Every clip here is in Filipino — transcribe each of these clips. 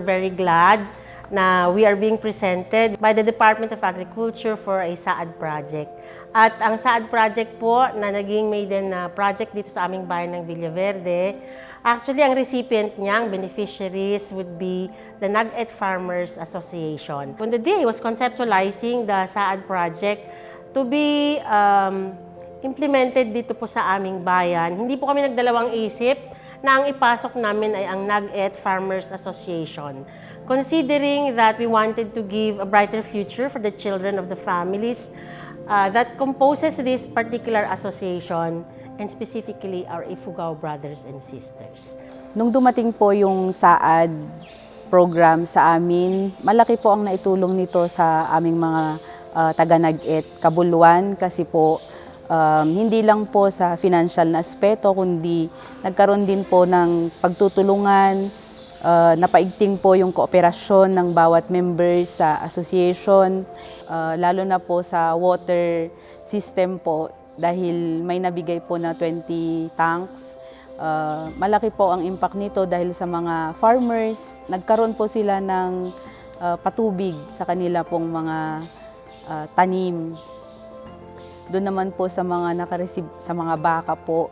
very glad na we are being presented by the Department of Agriculture for a SAAD project. At ang SAAD project po na naging maiden na project dito sa aming bayan ng Villaverde, actually ang recipient niya, ang beneficiaries would be the Nag-Et Farmers Association. On the day I was conceptualizing the SAAD project to be implemented dito po sa aming bayan, hindi po kami nagdalawang isip na ang ipasok namin ay ang Nag-Et Farmers Association. Considering that we wanted to give a brighter future for the children of the families that composes this particular association, and specifically our Ifugao brothers and sisters. Nung dumating po yung SAAD program sa amin, malaki po ang naitulong nito sa aming mga taga-Nag-Et Kabuluan kasi po hindi lang po sa financial na aspeto, kundi nagkaroon din po ng pagtutulungan, napaigting po yung kooperasyon ng bawat members sa association, lalo na po sa water system po dahil may nabigay po na 20 tanks. Malaki po ang impact nito dahil sa mga farmers, nagkaroon po sila ng patubig sa kanila pong mga tanim. Doon naman po sa mga nakareceive sa mga baka po,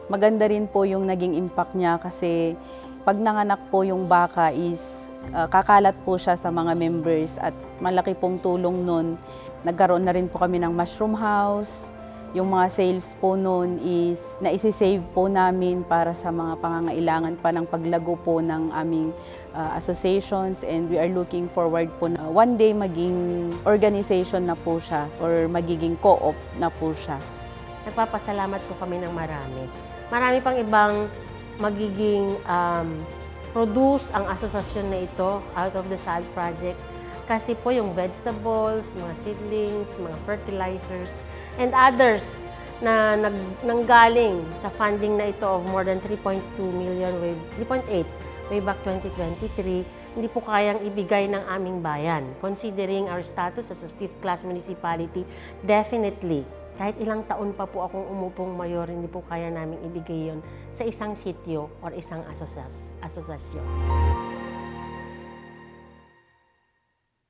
maganda rin po yung naging impact niya kasi pag nanganak po yung baka is kakalat po siya sa mga members at malaki pong tulong nun. Nagkaroon na rin po kami ng mushroom house. Yung mga sales po nun is naisisave po namin para sa mga pangangailangan pa ng paglago po ng aming associations, and we are looking forward po na one day maging organization na po siya or magiging co-op na po siya. Nagpapasalamat po kami ng marami. Marami pang ibang magiging produce ang asosasyon na ito out of the SAAD project kasi po yung vegetables, mga seedlings, mga fertilizers, and others na nanggaling sa funding na ito of more than 3.2 million, 3.8 way back 2023, hindi po kayang ibigay ng aming bayan. Considering our status as a 5th class municipality, definitely, kahit ilang taon pa po akong umupong mayor, hindi po kaya namin ibigay yon sa isang sitio or isang asosasyon.